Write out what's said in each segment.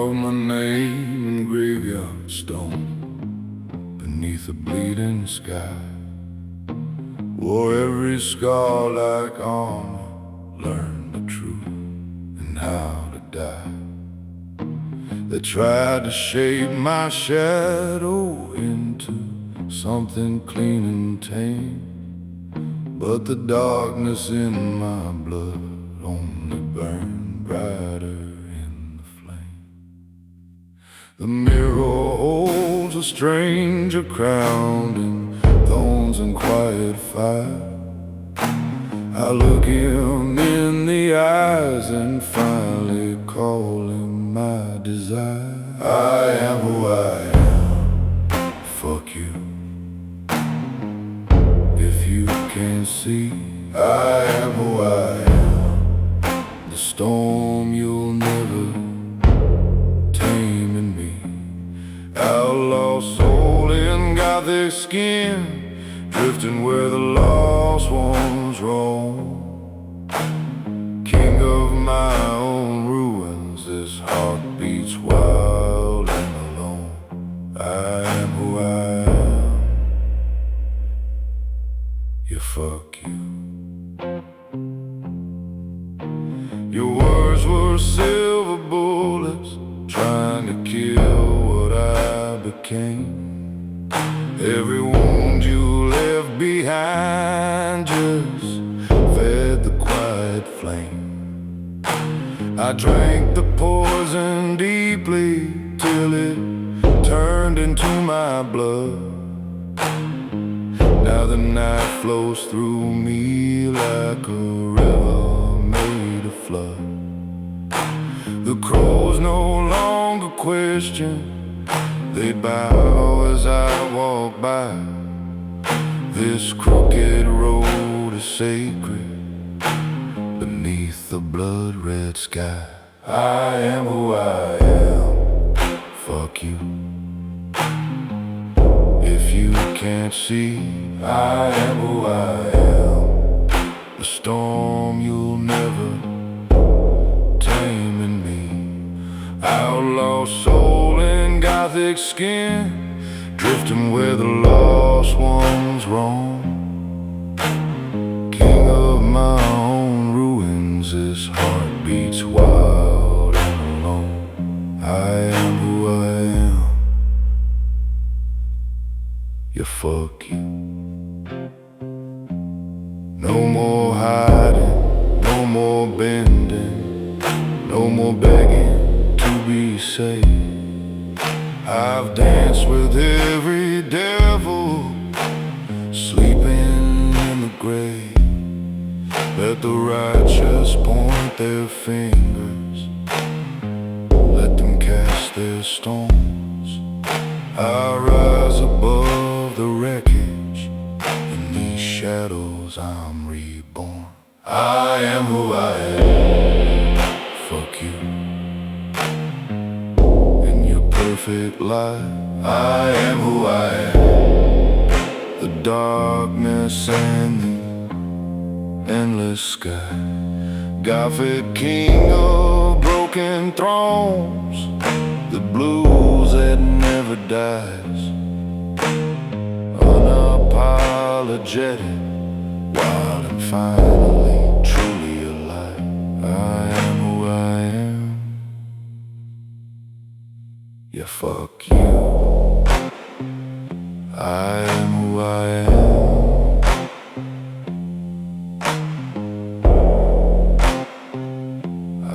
carved my name in graveyard stone beneath a bleeding sky. Wore every scar like armor, learned the truth and how to die. They tried to shape my shadow into something clean and tame, but the darkness in my blood only burned brighter in the flame. The mirror holds a stranger crowned in thorns and quiet fire. I look him in the eyes and finally call him my desire. I am who I am, fuck you. If you can't see, I am who I am. The storm you'll never tame in me. Outlaw soul in Gothic skin, drifting where the lost ones roam. King of my own ruins, this heart beats wild and alone. I am who I am. Yeah, fuck you. Your words were silver bullets, trying to kill what I became. Every wound you left behind just fed the quiet flame. I drank the poison deeply till it turned into my blood. Now the night flows through me like a river made of flood. The crows no longer question, they bow as I walk by. This crooked road is sacred beneath the blood-red sky. I am who I am, fuck you. If you can't see, I am who I am. The storm you'll never tame in me. Outlaw soul in Gothic skin, drifting where the lost ones roam. King of my own ruins, this heart beats wild and alone. I am who I am. Yeah, fuck you. No more hiding, no more bending, no more begging to be saved. I've danced with every devil sleeping in the grave. Let the righteous point their fingers, let them cast their stones. I rise above the wreckage, in these shadows I'm reborn. I am who I am, fuck you. In your perfect light, I am who I am. The darkness and the endless sky. Gothic king of broken thrones, the blues that never dies. Unapologetic, wild and finally truly alive. I am who I am. Yeah, fuck you. I am who I am. I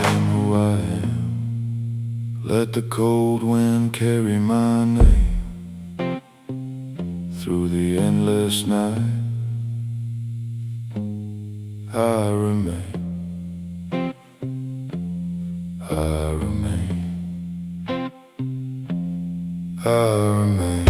am who I am. Let the cold wind carry my name through the endless night. I remain, I remain, I remain.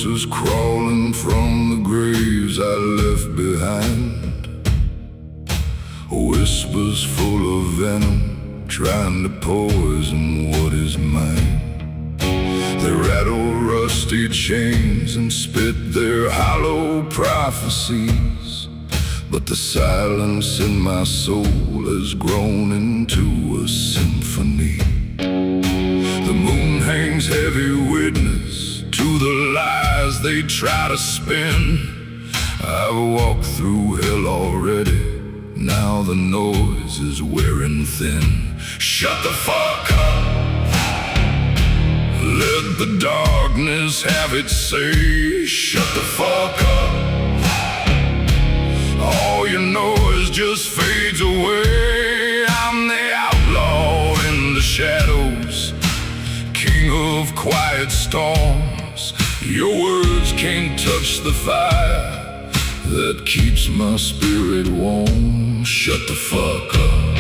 voices crawling from the graves I left behind. Whispers full of venom, trying to poison what is mine. They rattle rusty chains and spit their hollow prophecies, but the silence in my soul has grown into a symphony. The moon hangs heavy witness to the lies they try to spin. I've walked through hell already, now the noise is wearing thin. Shut the fuck up, let the darkness have its say. Shut the fuck up, all your noise just fades away. I'm the outlaw in the shadows, king of quiet storms. Your words can't touch the fire that keeps my spirit warm. Shut the fuck up,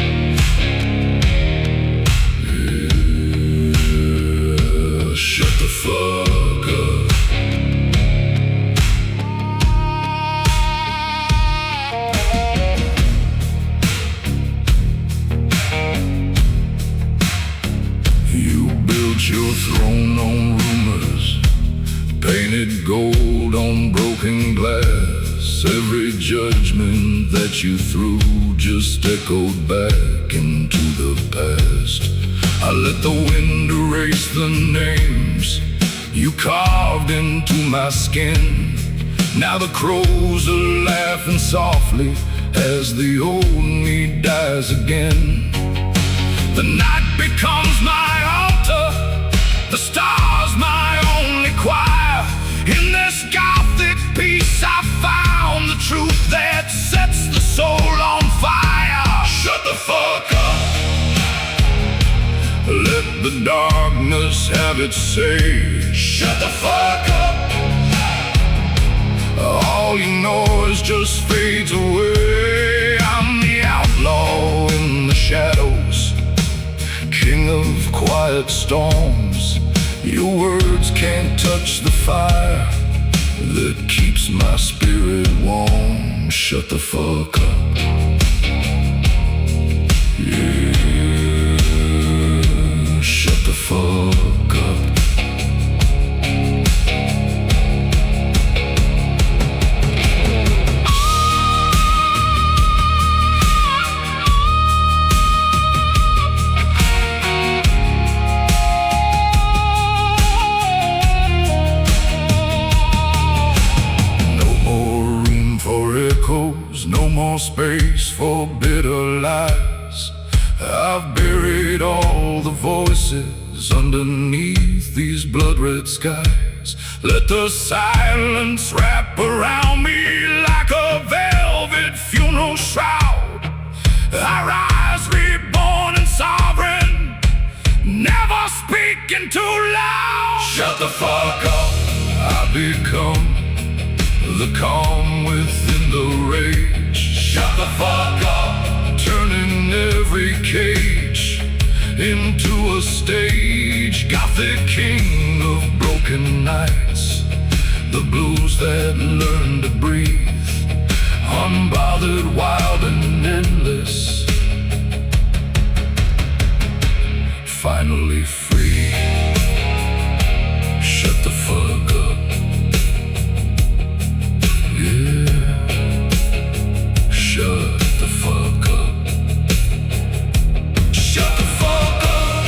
yeah, shut the fuck up. You built your throne on rumors, painted gold on broken glass. Every judgment that you threw just echoed back into the past. I let the wind erase the names you carved into my skin. Now the crows are laughing softly as the old me dies again. The night becomes my altar, the stars my only choir. In this Gothic peace I found the truth that sets the soul on fire. Shut the fuck up, let the darkness have its say. Shut the fuck up, all you noise just fades away. I'm the outlaw in the shadows, king of quiet storms. Your words can't touch the fire that keeps my spirit warm. Shut the fuck up, yeah, shut the fuck up. No more space for bitter lies. I've buried all the voices underneath these blood-red skies. Let the silence wrap around me like a velvet funeral shroud. I rise reborn and sovereign, never speaking too loud. Shut the fuck up, I become the calm within the rage. Shut the fuck up, turning every cage into a stage. Gothic king of broken nights, the blues that learn to breathe, unbothered, wild and endless, finally free. Shut the fuck up, yeah, shut the fuck up. Shut the fuck up,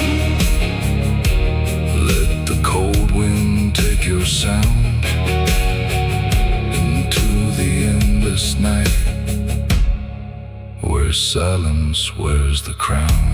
let the cold wind take your sound into the endless night, where silence wears the crown.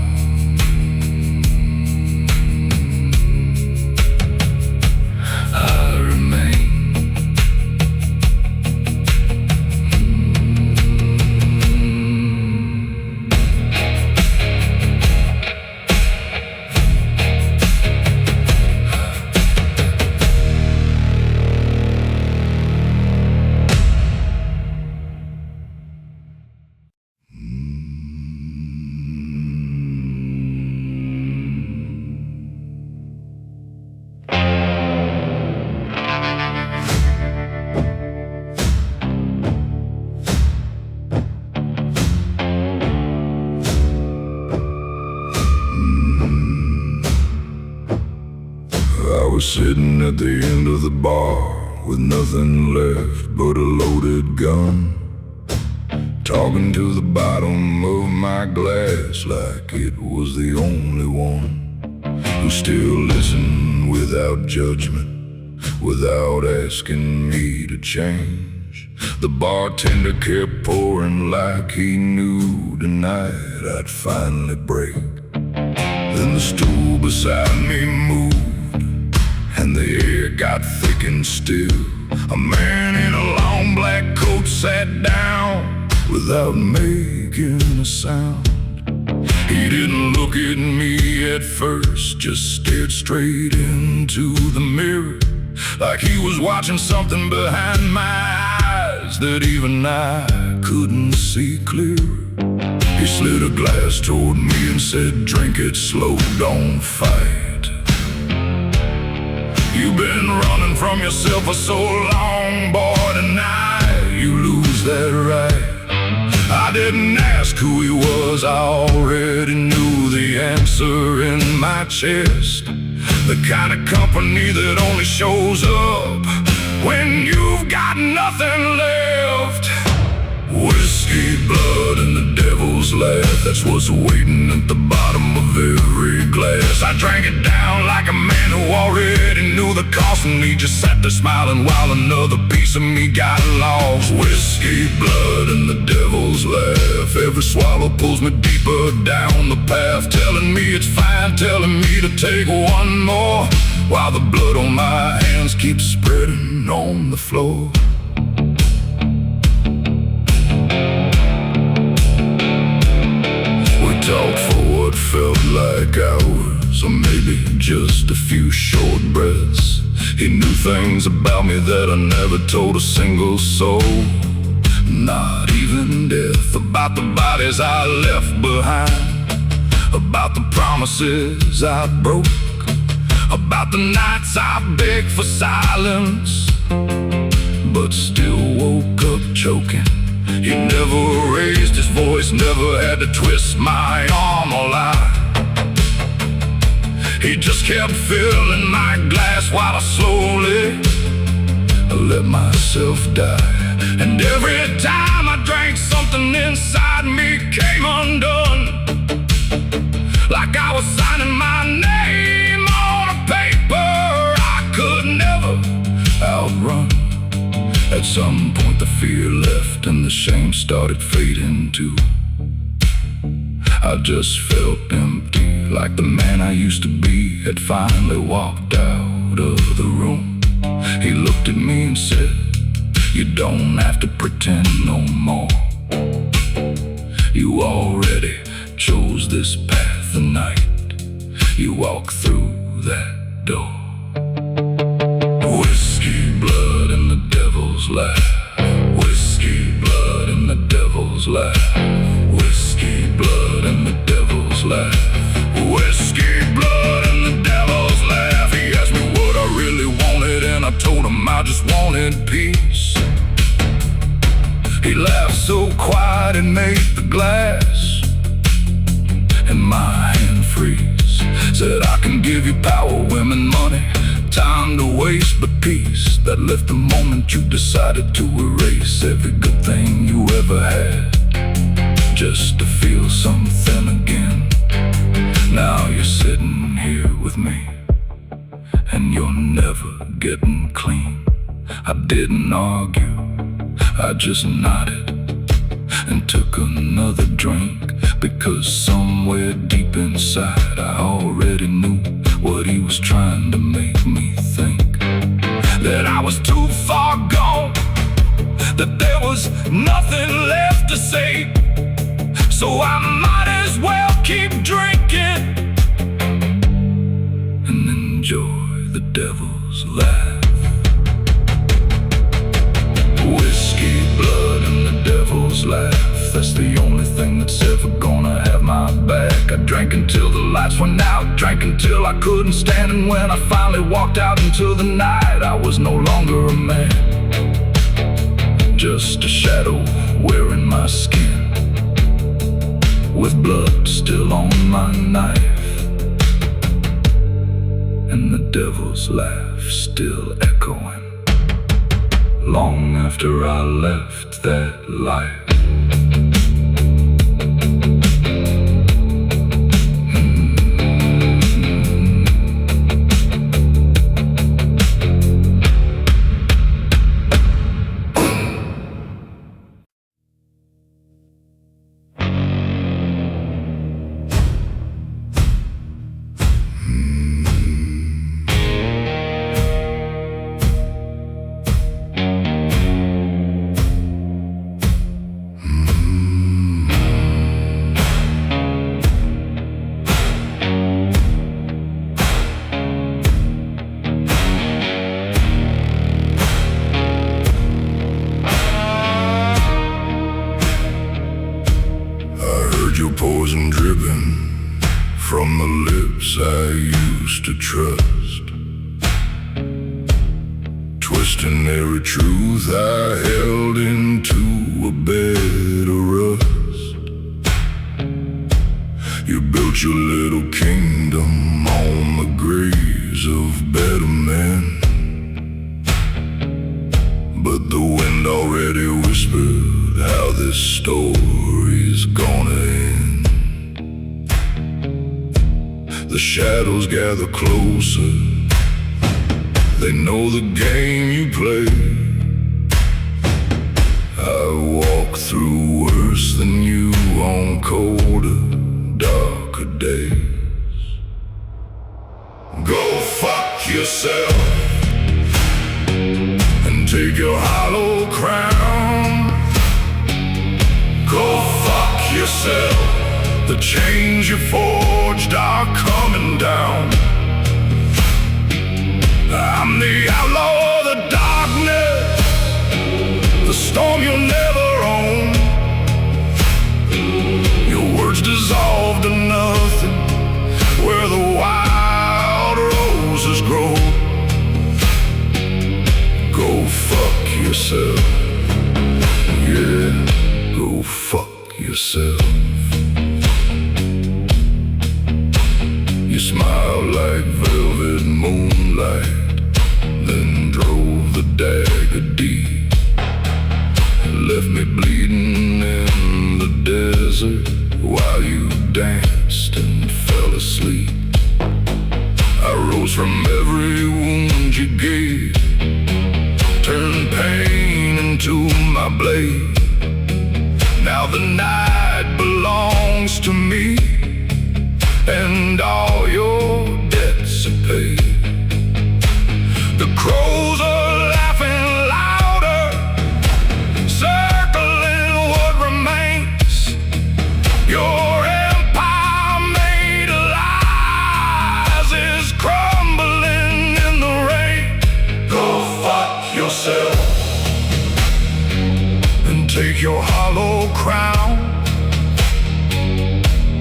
was sitting at the end of the bar with nothing left but a loaded gun, talking to the bottom of my glass like it was the only one who still listened without judgment, without asking me to change. The bartender kept pouring like he knew tonight I'd finally break. Then the stool beside me moved, and the air got thick and still. A man in a long black coat sat down without making a sound. He didn't look at me at first, just stared straight into the mirror, like he was watching something behind my eyes that even I couldn't see clearer. He slid a glass toward me and said, "Drink it slow, don't fight. You've been running from yourself for so long, boy, tonight you lose that right." I didn't ask who he was, I already knew the answer in my chest. The kind of company that only shows up when you've got nothing left. Whiskey, blood, and the devil's laugh, that's what's waiting at the bottom of every glass. I drank it down like a man who already knew the cost, and he just sat there smiling while another piece of me got lost. Whiskey, blood, and the devil's laugh, every swallow pulls me deeper down the path, telling me it's fine, telling me to take one more, while the blood on my hands keeps spreading on the floor. Talked for what felt like hours, or maybe just a few short breaths. He knew things about me that I never told a single soul, not even death. About the bodies I left behind, about the promises I broke, about the nights I begged for silence, but still woke up choking. He never raised his voice, never had to twist my arm or lie. He just kept filling my glass while I slowly let myself die. And every time I drank, something inside me came undone, like I was signing my name on a paper I could never outrun. At some point the fear left and the shame started fading too. I just felt empty, like the man I used to be had finally walked out of the room. He looked at me and said, "You don't have to pretend no more. You already chose this path tonight. You walk through that door." Whiskey, blood, and the devil's laugh. Whiskey, blood, and the devil's laugh. Whiskey, blood, and the devil's laugh. Whiskey, blood, and the devil's laugh. He asked me what I really wanted, and I told him I just wanted peace. He laughed so quiet it made the glass in my hand freeze. Said, "I can give you power, women, money, time to waste, but peace, that left the moment you decided to erase every good thing you ever had, just to feel something again. Now you're sitting here with me, and you're never getting clean." I didn't argue, I just nodded and took another drink, because somewhere deep inside I already knew what he was trying to make me think. That I was too far gone, that there was nothing left to say, so I might as well keep drinking and enjoy the devil's laugh. Whiskey, blood, and the devil's laugh, that's the only thing that's ever gonna have my back. I drank until the lights went out, drank until I couldn't stand, and when I finally walked out into the night, I was no longer a man, just a shadow wearing my skin, with blood still on my knife, and and the devil's laugh still echoing long after I left that life. Your poison dripping from the lips I used to trust, twisting every truth I held into a bed of rust. You built your little kingdom on the graves of better men, but the wind already whispered how this story's gonna end. The shadows gather closer, they know the game you play. I walk through worse than you on colder, darker days. Go fuck yourself and take your hollow crown. Go fuck yourself, the chains you forged are coming down. I'm the outlaw of the darkness, the storm you'll never own. Your words dissolve to nothing where the wild roses grow. Go fuck yourself, yeah, go fuck yourself. You smiled like velvet moonlight, then drove the dagger deep, left me bleeding in the desert while you danced and fell asleep. I rose from every wound you gave, turned pain into my blade. Now the night belongs to me, and all your debts are paid. The crows are laughing louder, circling what remains. Your empire made of lies is crumbling in the rain. Go fuck yourself and take your hollow crown.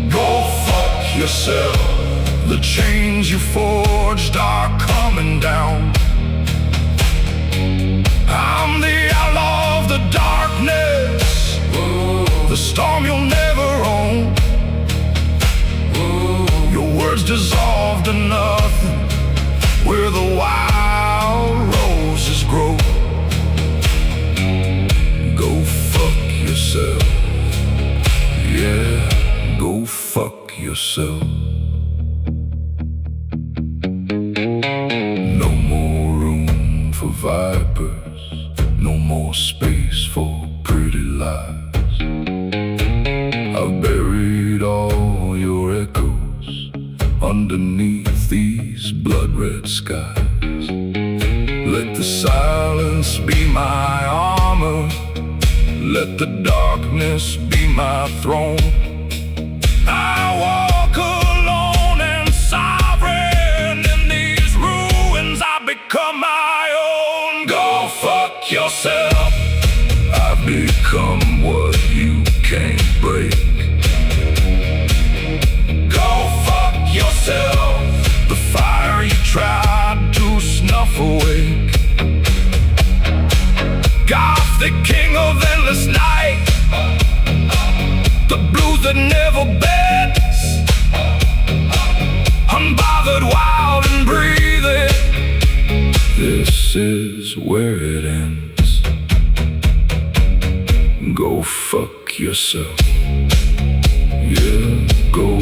Go fuck yourself, the chains you forged are coming down. I'm the outlaw of the darkness, the storm you'll never own. Your words dissolve to nothing where the wild roses grow. Go fuck yourself, yeah, go fuck yourself. No more room for vipers, no more space for pretty lies. I've buried all your echoes underneath these blood-red skies. Let the silence be my armor, let the darkness be my throne. I walk alone and sovereign in these ruins, I become my own. Go fuck yourself, I've become what you can't break. Go fuck yourself, the fire you tried to snuff away. Gothic king of endless night, the blues that never bends, unbothered, wild and breathe. fuck yourself. Yeah, go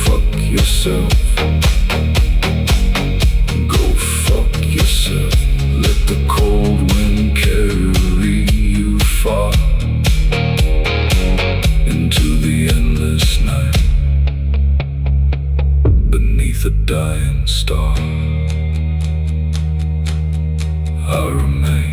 fuck yourself. Go fuck yourself. Let the cold wind carry you far into the endless night beneath a dying star. I remain.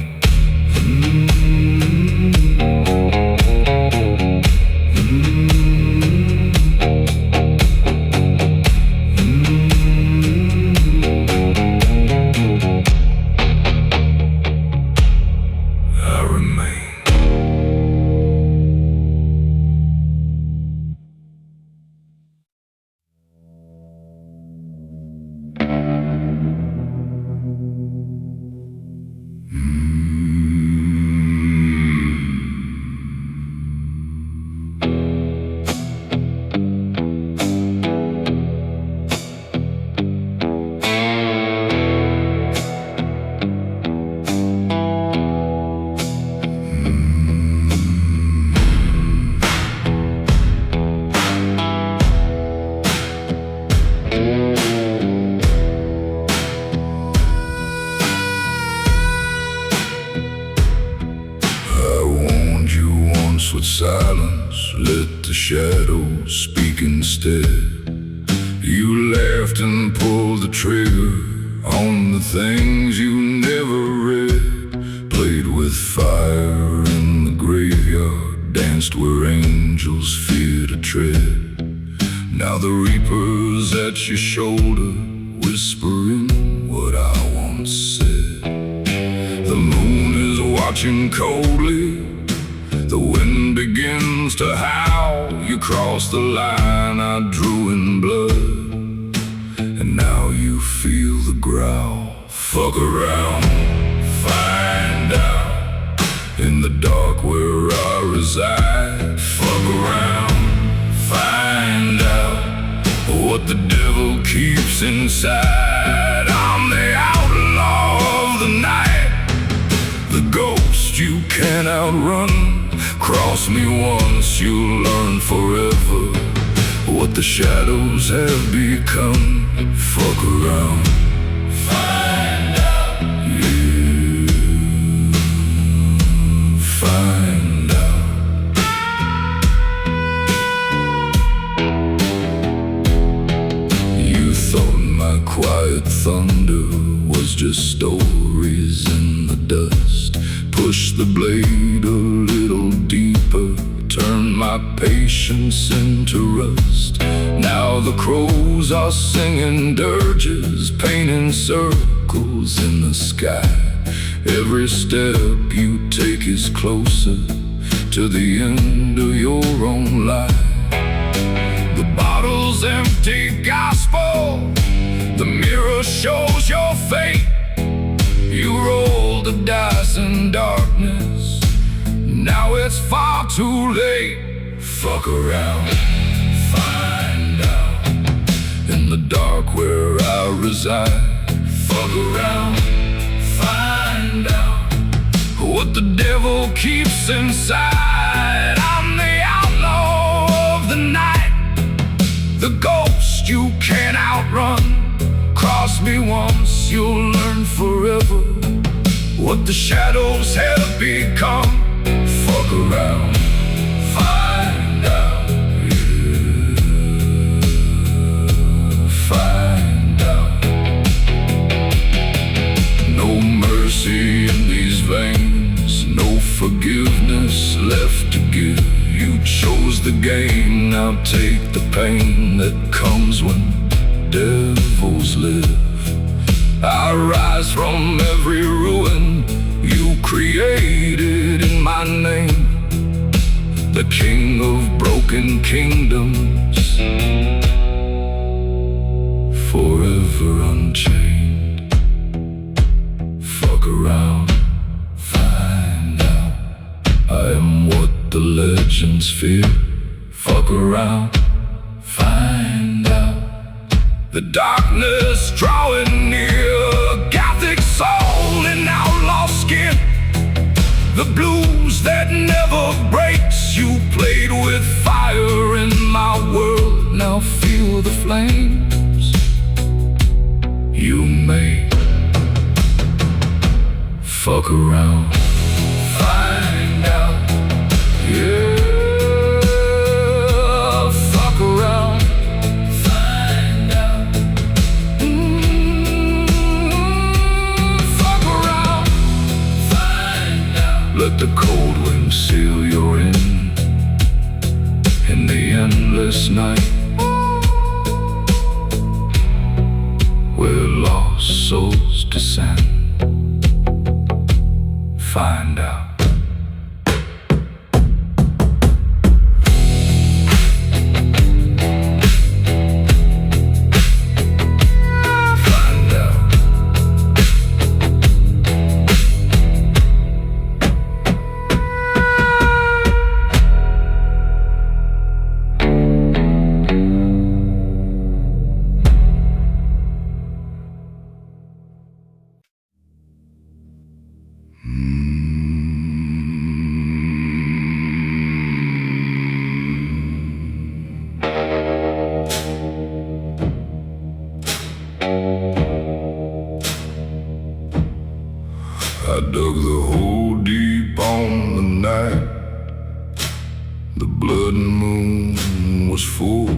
With silence, let the shadows speak instead. You laughed and pulled the trigger on the things you never read. Played with fire in the graveyard, danced where angels fear to tread. Now the reaper's at your shoulder, whispering what I once said. The moon is watching coldly. The wind begins to howl. You crossed the line I drew in blood, and now you feel the growl. Fuck around, find out. In the dark where I reside. Fuck around, find out what the devil keeps inside. I'm the outlaw of the night, the ghost you can't outrun. Cross me once, you'll learn forever what the shadows have become. Fuck around, find out. You find out. You thought my quiet thunder was just stories in the dust. Push the blade a little deeper, turn my patience into rust. Now the crows are singing dirges, painting circles in the sky. Every step you take is closer to the end of your own life. The bottle's empty gospel, the mirror shows your fate. You roll the dice in darkness, now it's far too late. Fuck around, find out. In the dark where I reside. Fuck around, find out what the devil keeps inside. I'm the outlaw of the night, the ghost you can't outrun. Cross me once, you'll learn forever what the shadows have become. Fuck around, find out. Yeah, find out. No mercy in these veins, no forgiveness left to give. You chose the game, now take the pain that comes when devils live. I rise from every ruin you created in my name, the king of broken kingdoms, forever unchained. Fuck around, find out. I am what the legends fear. Fuck around, find out. The darkness drawing near, Gothic soul in outlaw skin. The blues that never breaks, you played feel the flames. You may fuck around, find out. Yeah, fuck around, find out. Fuck around, find out. Let the cold wind seal your end in the endless night, where lost souls descend. Find out. I dug the hole deep on the night. The blood moon was full.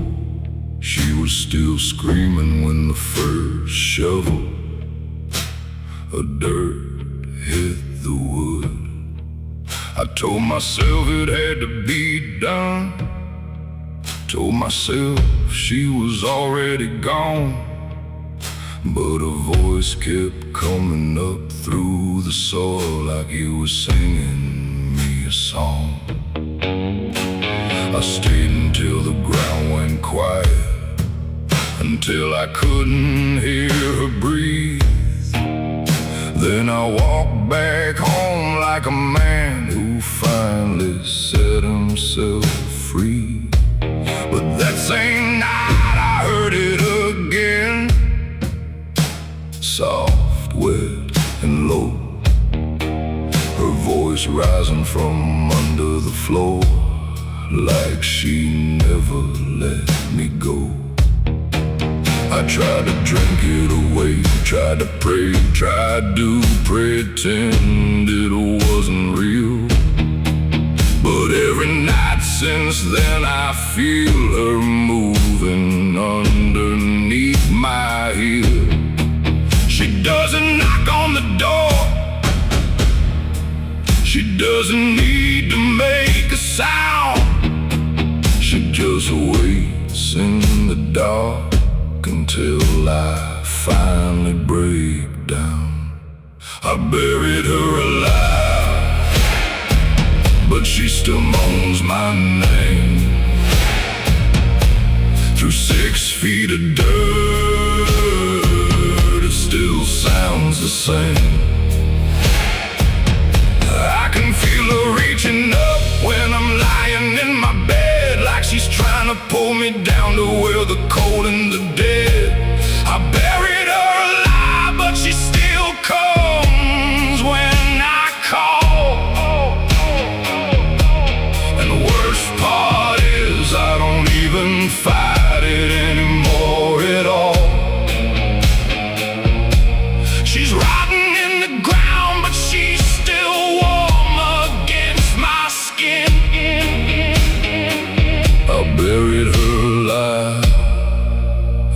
She was still screaming when the first shovel of dirt hit the wood. I told myself it had to be done. Told myself she was already gone. But a voice kept coming up through the soil like he was singing me a song. I stayed until the ground went quiet, until I couldn't hear her breathe. Then I walked back home like a man who finally set himself free. But that same night I heard it again, soft, wet, and low, her voice rising from under the floor, like she never let me go. I tried to drink it away, tried to pray, tried to pretend it wasn't real. But every night since then I feel her moving underneath my heel. She doesn't knock on the door, she doesn't need to make a sound. She just waits in the dark until I finally break down. I buried her alive, but she still moans my name. Through 6 feet of dirt, it still sounds the same. I can feel her reaching up when I'm lying in my bed, like she's trying to pull me down to where the cold and the dead. I buried her alive, but she still comes when I call. And the worst part is I don't even fight it anymore at all. She's rotting in the ground, but she's still warm against my skin. I buried her alive,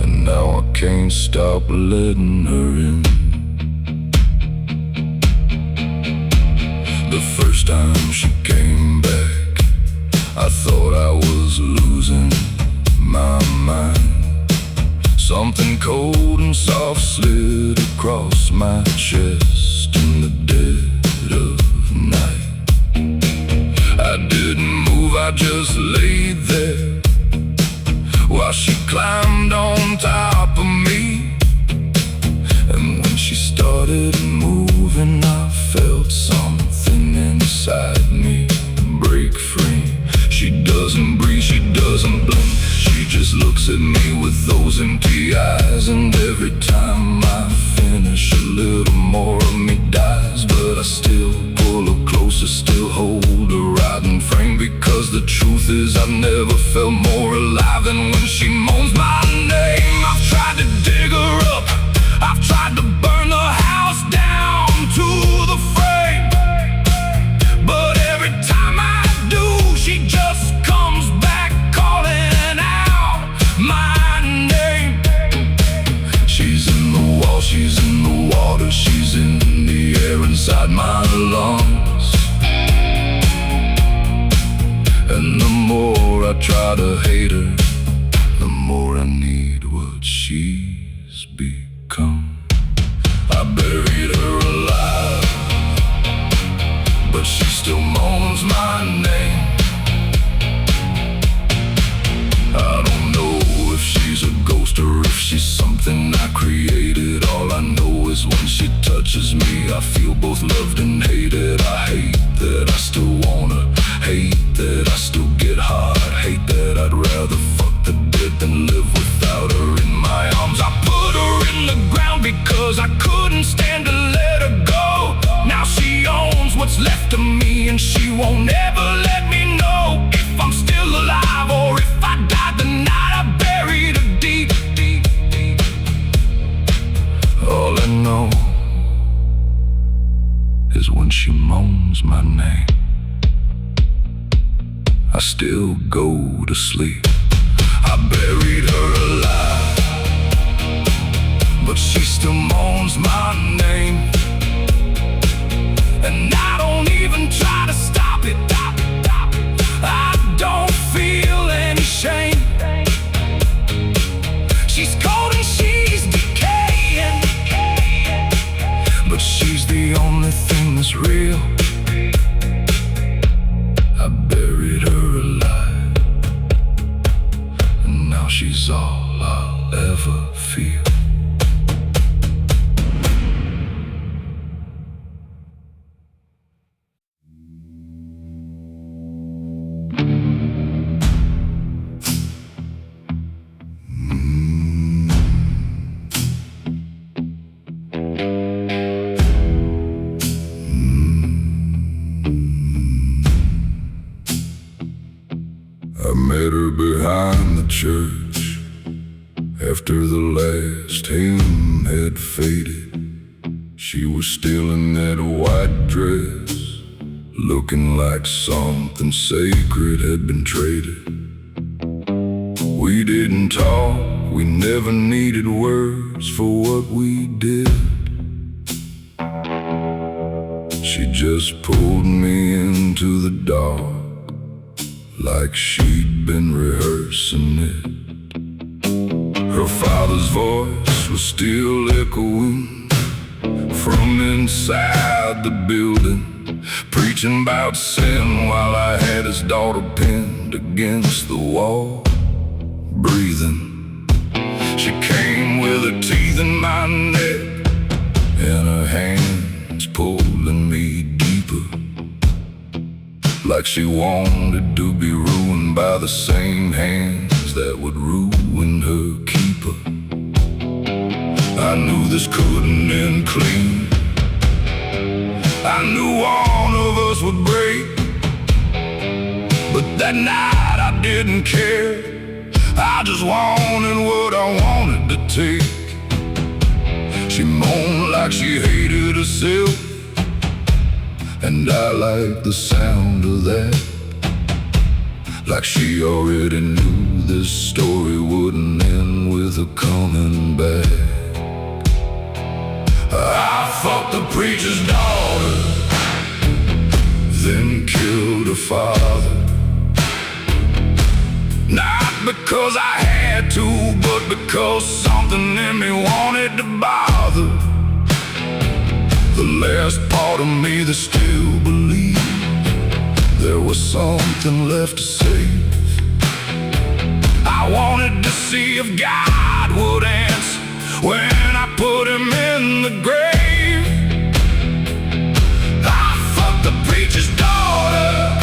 and now I can't stop letting her in. The first time she came back, I thought I was losing my mind. Something cold and soft slid across my chest in the dead of night. I didn't move, I just laid there while she climbed on top of me. And when she started moving, I felt something inside me break free. She doesn't breathe, she doesn't blink, she just looks at me with those empty eyes. And every time I finish a little more she's in the water, she's in the air inside my lungs. And the more I try to hate her, the more I need what she's become. I buried her alive, but she still moans my name. I don't know if she's a ghost or if she's something I created. All I know is when she touches me, I feel both loved and hated. I hate that I still wanna, hate that I still get hard, hate that I'd rather fuck the dead than live without her in my arms. I put her in the ground because I couldn't stand to let her go. Now she owns what's left of me, and she won't ever let me know if I'm still alive or if I died the night I buried her deep, deep, deep. All I know is when she moans my name, I still go to sleep. I buried her alive, but she still moans my name, and I don't even try to stop it. I don't feel any shame. She's cold and she's decaying, but she's the only thing that's real. I buried her alive, and now she's all I'll ever feel. I met her behind the church after the last hymn had faded. She was still in that white dress, looking like something sacred had been traded. We didn't talk, we never needed words for what we did. She just pulled me into the dark like she'd been rehearsing it. Her father's voice was still echoing from inside the building, preaching about sin while I had his daughter pinned against the wall, breathing. She came with her teeth in my neck and her hands pulling me deeper, like she wanted to be ruined by the same hands that would ruin her keeper. I knew this couldn't end clean. I knew one of us would break, but that night I didn't care. I just wanted what I wanted to take. She moaned like she hated herself, and I liked the sound of that, like she already knew this story wouldn't end with her coming back. I fucked the preacher's daughter, then killed her father. Not because I had to, but because something in me wanted to bother the last part of me that still believed there was something left to save. I wanted to see if God would answer when I put him in the grave. I fucked the preacher's daughter,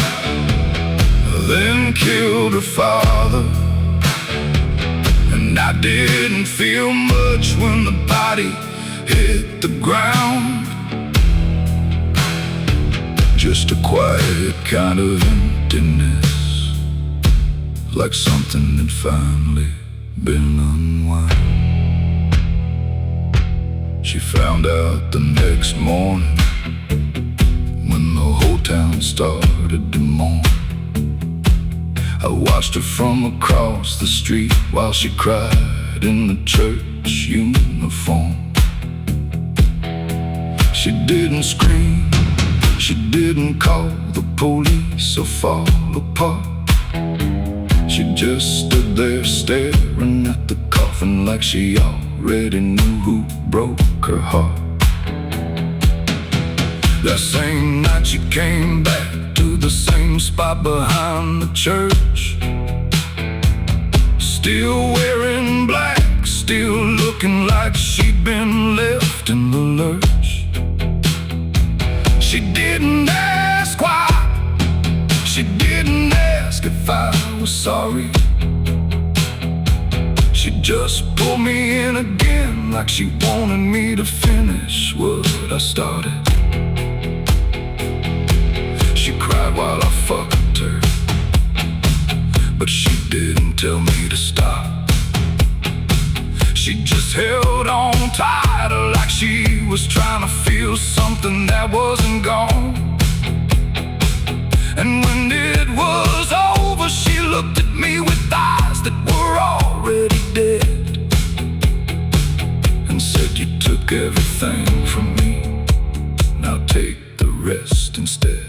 then killed her father, and I didn't feel much when the body hit the ground. Just a quiet kind of emptiness, like something had finally been unwound. She found out the next morning when the whole town started to mourn. I watched her from across the street while she cried in the church uniform. She didn't scream, she didn't call the police or fall apart. She just stood there staring at the coffin like she already knew who broke her heart. That same night she came back to the same spot behind the church, still wearing black, still looking like she'd been left in the lurch. She didn't ask why, she didn't ask if I was sorry. She just pulled me in again like she wanted me to finish what I started. She cried while I fucked her, but she didn't tell me to stop. She just held on tighter like she was trying to feel something that wasn't gone. And when it was over, she looked at me with eyes that were already dead and said, "You took everything from me, now take the rest instead."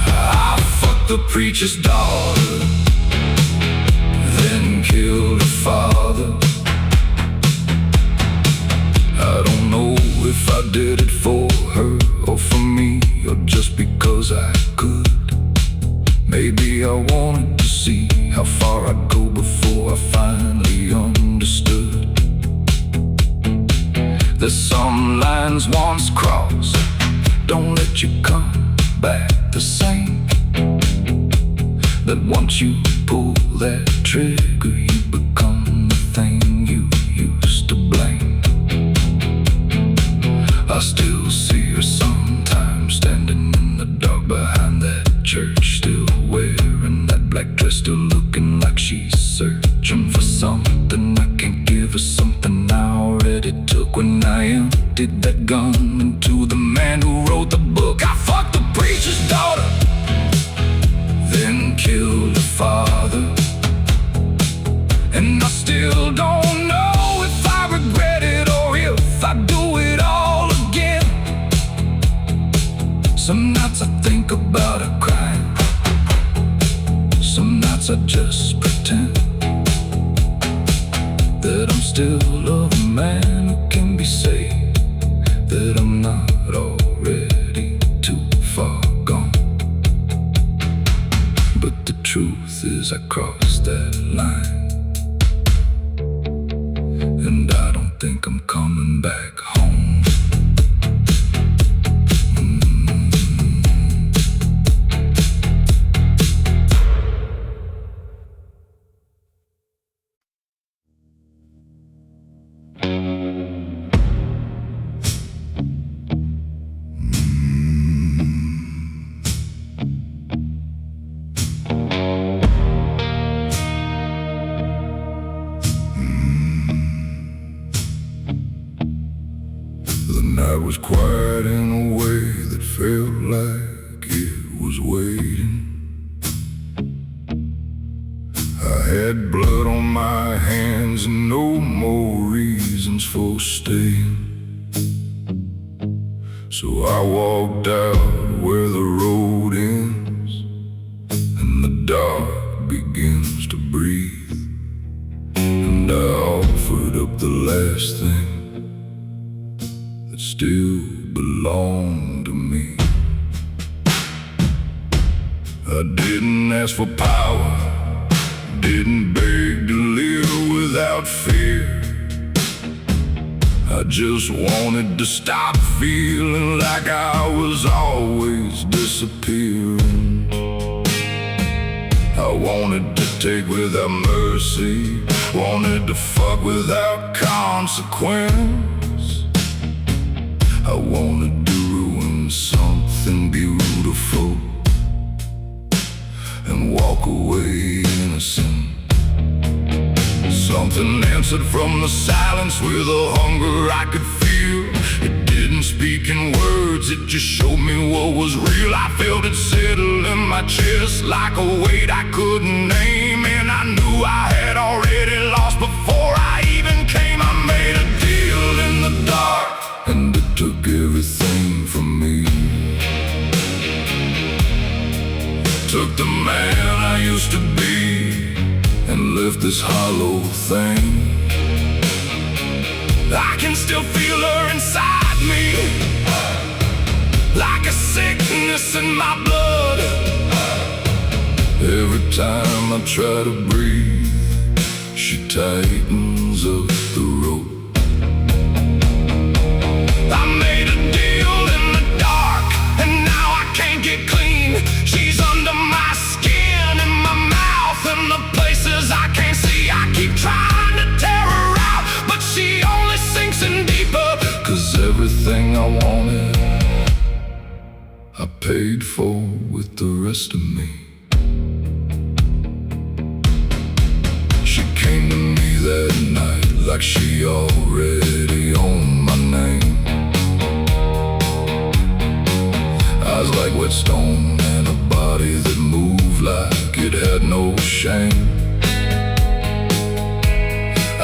I fucked the preacher's daughter, then killed her father. I don't know if I did it for her or for me, or just because I could. Maybe I wanted to see how far I'd go before I finally understood. There's some lines once crossed don't let you come back the same. That once you pull that trigger, you become the thing you used to blame. I still see her sometimes standing in the dark behind that church, still wearing that black dress, still looking like she's searching for something. I can't give her something I already took when I emptied that gun into the man who wrote the book. I fucked the preacher's daughter, then killed her father. And I still don't know if I regret it or if I do it all again. Some nights I think about her crying, some nights I just pretend that I'm still a man who can be saved, that I'm not already too far gone. But the truth is I crossed that line, and I don't think I'm coming back home. It was quiet in a way that felt like it was waiting. I had blood on my hands and no more reasons for staying. So I walked out where the road ends and the dark begins to breathe, and I offered up the last thing still belong to me. I didn't ask for power, didn't beg to live without fear. I just wanted to stop feeling like I was always disappearing. I wanted to take without mercy, wanted to fuck without consequence. I wanted to ruin something beautiful and walk away innocent. Something answered from the silence with a hunger I could feel. It didn't speak in words, it just showed me what was real. I felt it settle in my chest like a weight I couldn't name, and I knew I had already lost before I even came. I made a deal in the dark this hollow thing. I can still feel her inside me, like a sickness in my blood. Every time I try to breathe, she tightens up the rope. I made a deal in the dark, and now I can't get clean. She's under my skin, in my mouth, and the places I can't see. I keep trying to tear her out, but she only sinks in deeper. 'Cause everything I wanted, I paid for with the rest of me. She came to me that night like she already owned my name. Eyes like wet stone and a body that moved like it had no shame.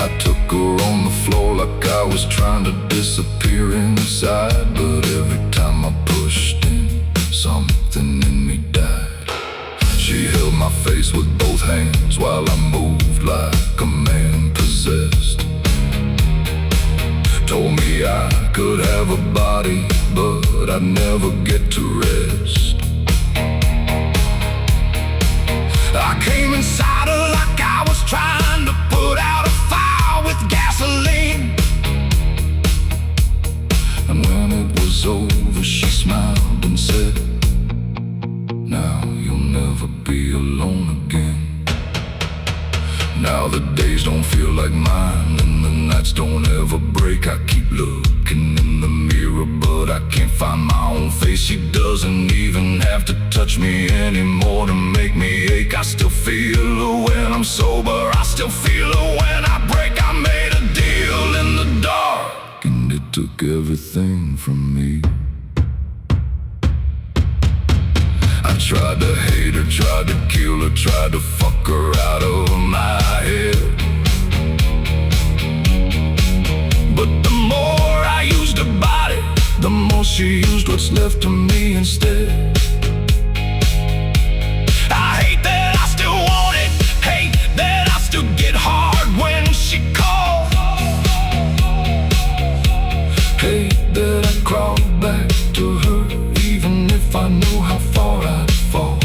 I took her on the floor like I was trying to disappear inside, but every time I pushed in, something in me died. She held my face with both hands while I moved like a man possessed. Told me I could have a body, but I'd never get to rest. I came inside her like I was trying to put out a fire with gasoline. And when it was over, she smiled and said, "Now you'll never be alone again." Now the days don't feel like mine, and the nights don't ever break. I keep looking in the mirror, but I can't find my own face. She doesn't even have to touch me anymore to make me ache. I still feel her when I'm sober, I still feel her when I break. I made a deal in the dark, and it took everything from me. I tried to hate her, tried to kill her, tried to fuck her out of my head. But the more I used her body, the more she used what's left of me instead. I hate that I still want it, hate that I still get hard when she calls. Hate that I crawled back to her, even if I knew how far I'd fall.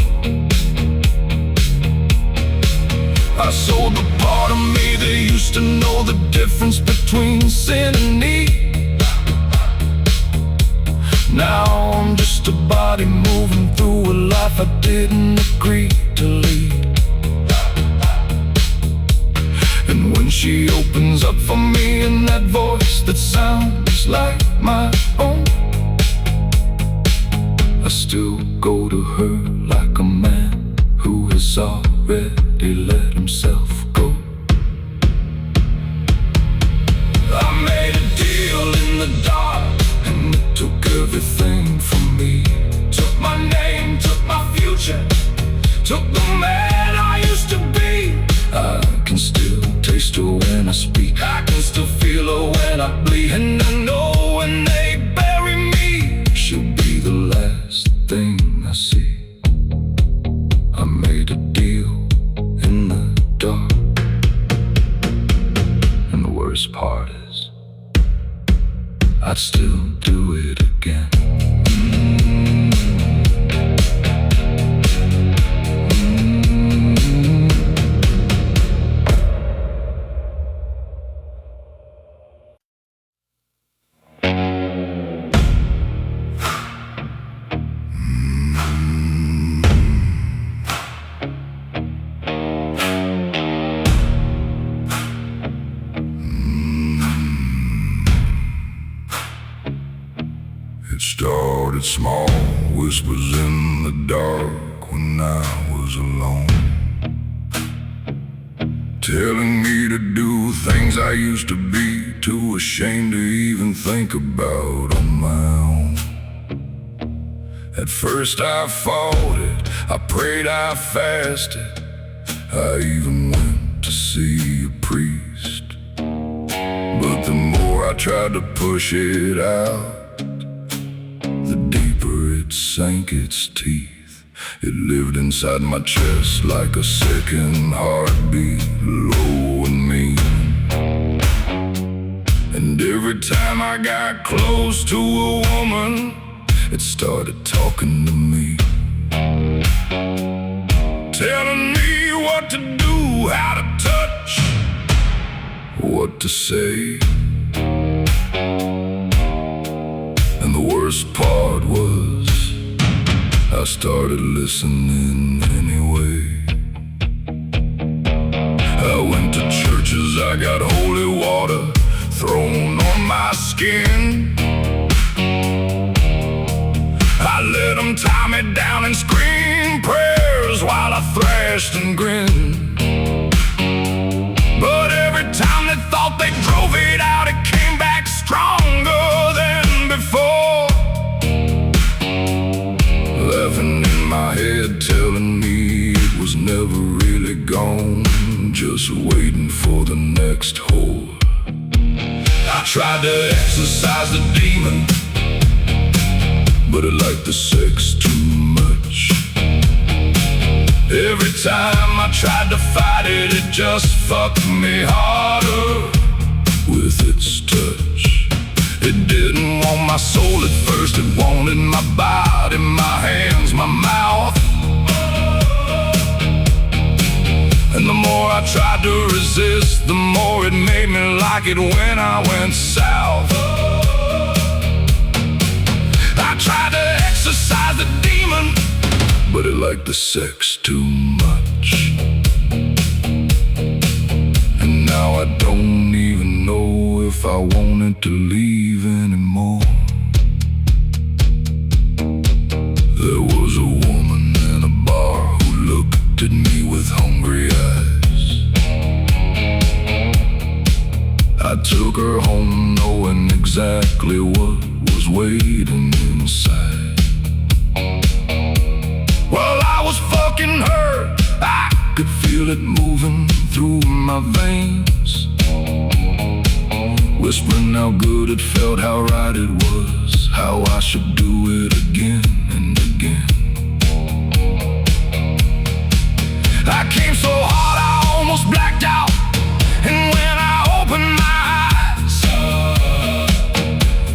I sold the part of me that used to know the difference between sin and need. Now I'm just a body moving through a life I didn't agree to lead. And when she opens up for me in that voice that sounds like my own, I still go to her like a man who has already let himself go. I made a deal in the dark, and it took everything from me. Took my name, took my future, took the man I used to be. I can still taste her when I speak, I can still feel her when I bleed. And I know when they bury me, she'll be the last thing I see. I made a deal in the dark, and the worst part is I'd still do it again. It started small, whispers in the dark when I was alone, telling me to do things I used to be too ashamed to even think about on my own. At first I fought it, I prayed, I fasted, I even went to see a priest. But the more I tried to push it out, the deeper it sank its teeth. It lived inside my chest like a second heartbeat, low and mean. And every time I got close to a woman, it started talking to me, telling me what to do, how to touch, what to say. And the worst part was, I started listening anyway. I went to churches, I got holy water thrown on my skin. I let them tie me down and scream prayers while I thrashed and grinned. But every time they thought they drove it out, it came back stronger than before, laughing in my head, telling me it was never really gone, just waiting for the next whore. I tried to exorcise the demon, but it liked the sex too much. Every time I tried to fight it, it just fucked me harder with its touch. It didn't want my soul at first, it wanted my body, my hands, my mouth. And the more I tried to resist, the more it made me like it when I went south. I tried to exorcise the demon, but it liked the sex too much. And now I don't even know if I wanted to leave anymore. There was a woman in a bar who looked at me with hungry eyes. I took her home knowing exactly what was waiting inside. While I was fucking her, I could feel it moving through my veins, whispering how good it felt, how right it was, how I should do it again and again. I came so hard I almost blacked out, and when I opened my eyes,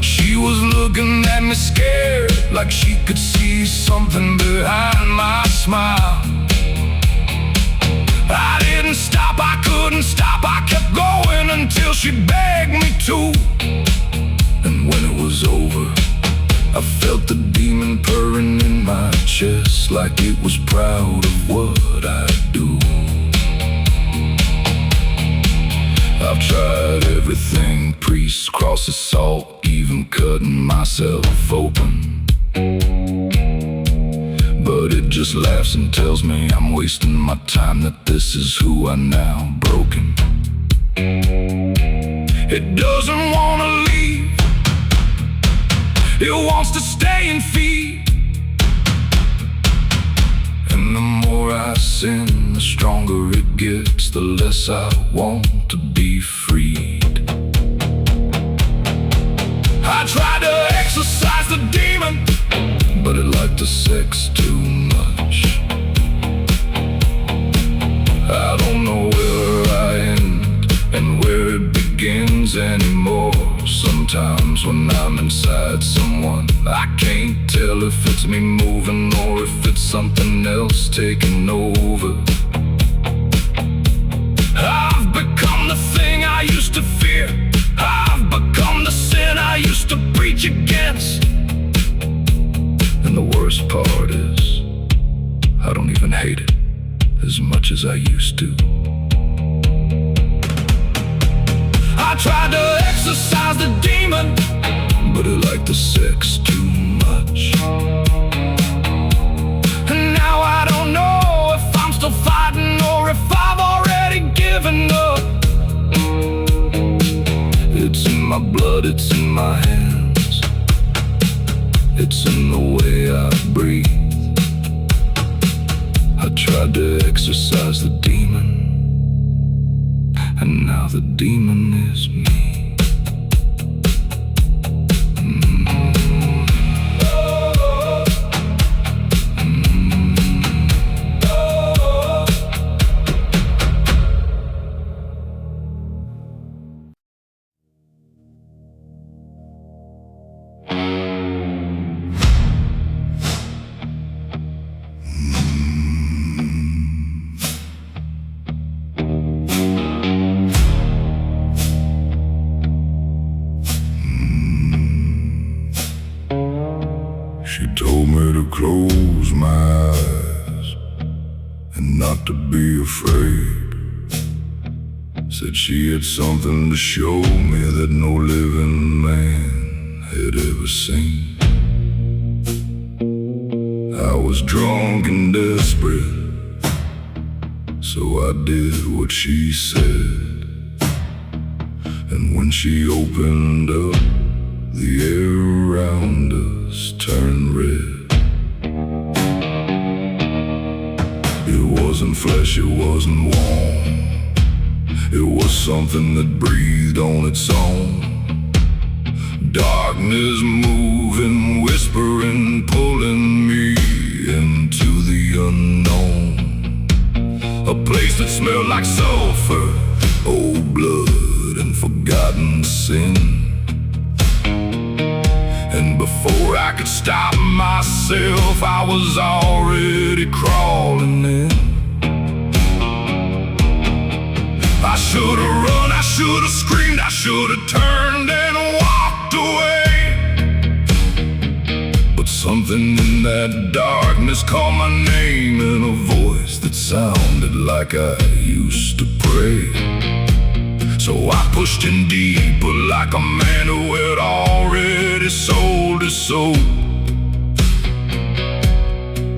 she was looking at me scared, like she could see something behind my smile. I didn't stop, I couldn't stop, I kept going until she begged me to. And when it was over, I felt the demon purring in my chest, like it was proud of what I do. I've tried everything, priests, crosses, salt, even cutting myself open, but it just laughs and tells me I'm wasting my time, that this is who I now broken. It doesn't want to leave, it wants to stay and feed. And the more I sin, the stronger it gets, the less I want to be freed. I tried to exorcise the demon, but it liked the sex too much. I don't know where I end and where it begins anymore. Sometimes when I'm inside someone, I can't tell if it's me moving or if it's something else taking over. I've become the thing I used to fear, I've become the sin I used to preach against. And the worst part is, I don't even hate it as much as I used to. I tried to exorcise the demon, but it liked the sex too much. And now I don't know if I'm still fighting or if I've already given up. It's in my blood, it's in my hands, it's in the way I breathe. I tried to exorcise the demon, and now the demon is me. close my eyes and not to be afraid. Said she had something to show me that no living man had ever seen. I was drunk and desperate, so I did what she said. And when she opened up, the air around us turned red. It wasn't flesh, it wasn't warm. It was something that breathed on its own. Darkness moving, whispering, pulling me into the unknown. A place that smelled like sulfur, old blood and forgotten sin. And before I could stop myself, I was already crawling in. I should've run, I should've screamed, I should've turned and walked away. But something in that darkness called my name in a voice that sounded like I used to pray. So I pushed in deeper like a man who had already sold his soul.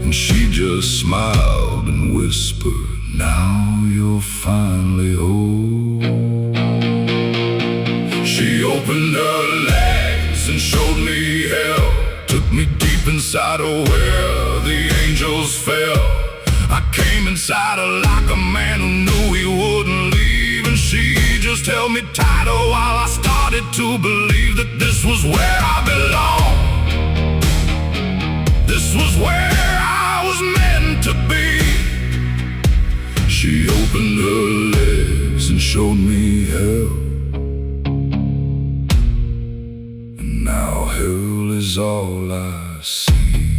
And she just smiled and whispered, "Now you're finally whole." She opened her legs and showed me hell, took me deep inside of where the angels fell. I came inside her like a man who knew he wouldn't leave, and she just held me tighter while I started to believe that this was where I belonged. This was where I was meant to be. She opened her legs and showed me hell. And now hell is all I see.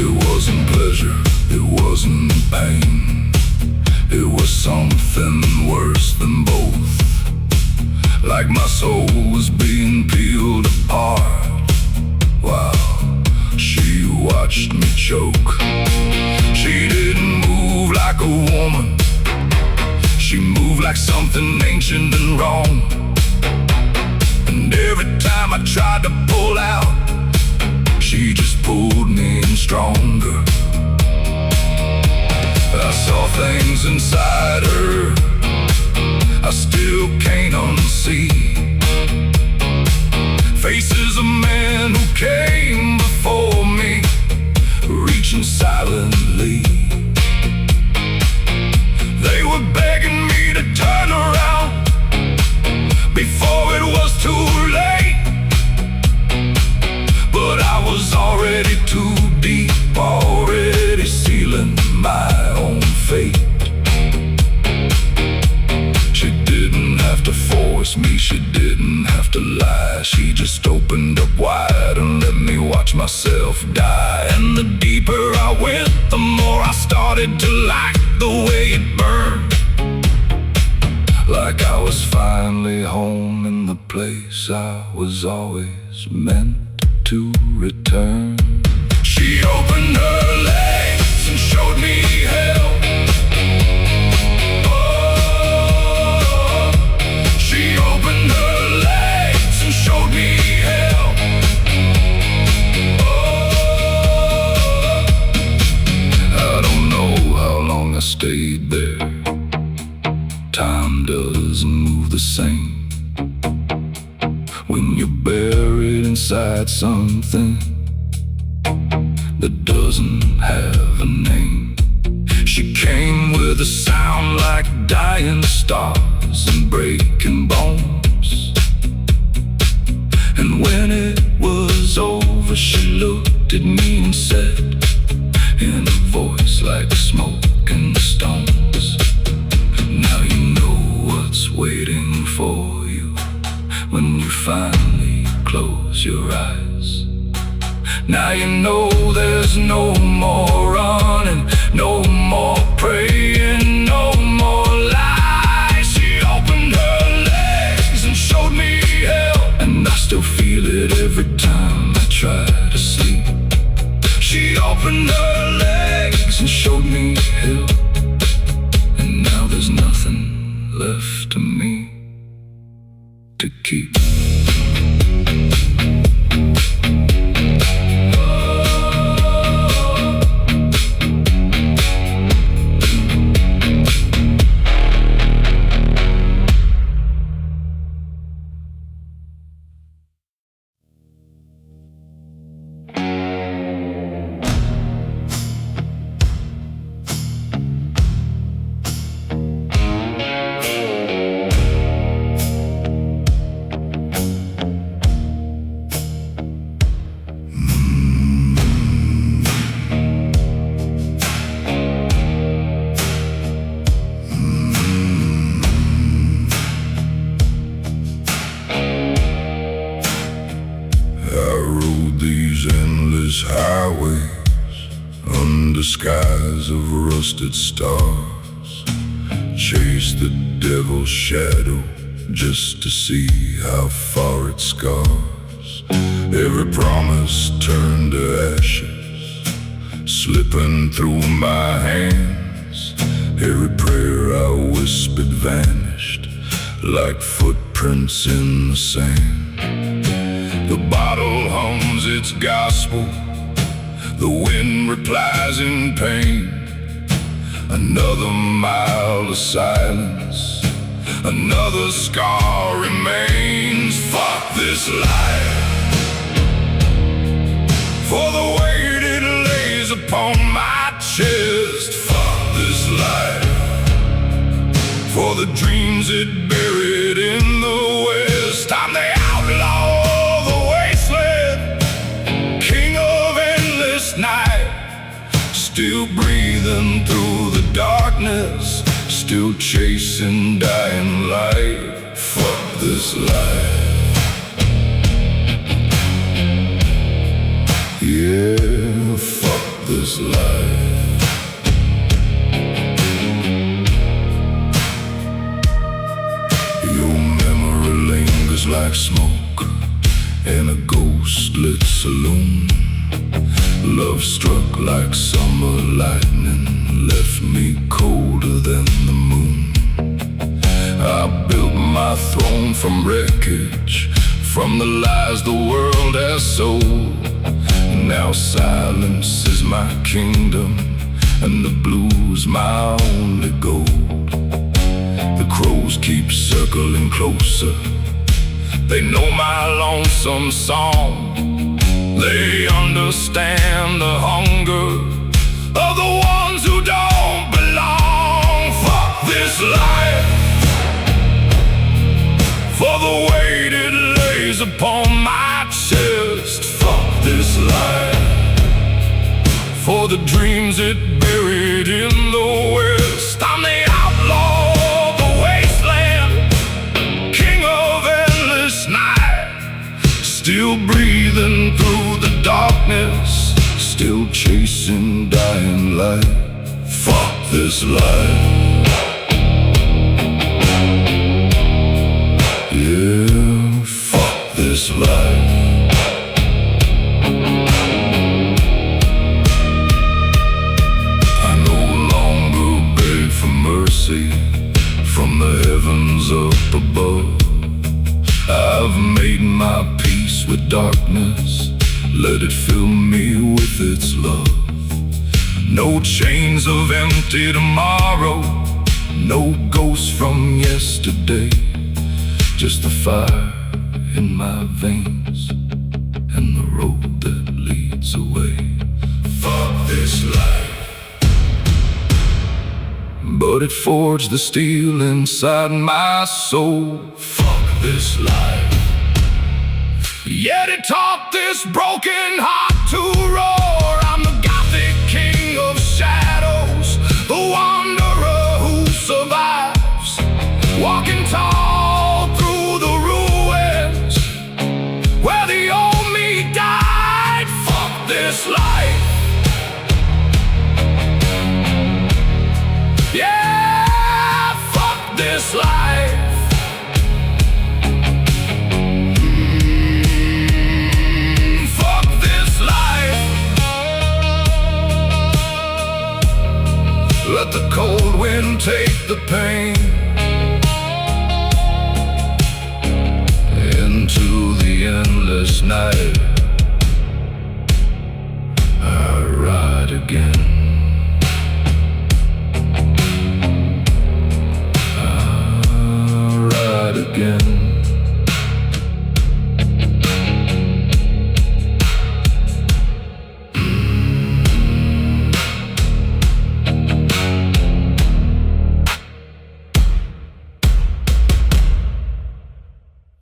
It wasn't pleasure, it wasn't pain. It was something worse than both. Like my soul was being peeled apart while she watched me choke. She didn't move like a woman, she moved like something ancient and wrong. And every time I tried to pull out, she just pulled me in stronger. I saw things inside her I still can't unsee. Faces of men who came before me, reaching silently. They were begging me to turn around before it was too late. But I was already too deep, already sealing my own fate. She didn't have to force me, she didn't have to lie. She just opened up wide and let me watch myself die. And the deeper I went, the more I started to like the way it burned. Like I was finally home in the place I was always meant to return. She opened her legs and showed me hell. I stayed there. Time doesn't move the same when you're buried inside something that doesn't have a name. She came with a sound like dying stars and breaking bones. And when it was over, she looked at me and said, in a voice like smoke and stones, "Now you know what's waiting for you when you finally close your eyes. Now you know there's no more running, no more praying, no more lies." She opened her legs and showed keep. Highways under skies of rusted stars, chase the devil's shadow just to see how far it scars. Every promise turned to ashes, slipping through my hands. Every prayer I whispered vanished like footprints in the sand. The bottle hums its gospel, the wind replies in pain. Another mile of silence, another scar remains. Fuck this life, for the weight it lays upon my chest. Fuck this life, for the dreams it buried in the west. I'm the outlaw, still breathing through the darkness, still chasing dying light. Fuck this life, yeah, fuck this life. Your memory lingers like smoke in a ghost-lit saloon. Love struck like summer lightning, left me colder than the moon. I built my throne from wreckage, from the lies the world has sold. Now silence is my kingdom, and the blues my only gold. The crows keep circling closer, they know my lonesome song. They understand the hunger of the ones who don't belong. Fuck this life, for the weight it lays upon my chest. Fuck this life, for the dreams it buried in the west. I'm the outlaw of the wasteland, king of endless night, still breathing through the darkness, still chasing dying light. Fuck this life, yeah, fuck this life. I no longer beg for mercy from the heavens up above. I've made my peace with darkness, let it fill me with its love. No chains of empty tomorrow, no ghosts from yesterday, just the fire in my veins and the road that leads away. Fuck this life, but it forged the steel inside my soul. Fuck this life, yet it taught this broken heart to roar. I'm the Gothic king of shadows, the wanderer who survives, walking tall through the ruins where the old me died. Fuck this life, yeah, fuck this life. Let the cold wind take the pain, this night I ride again.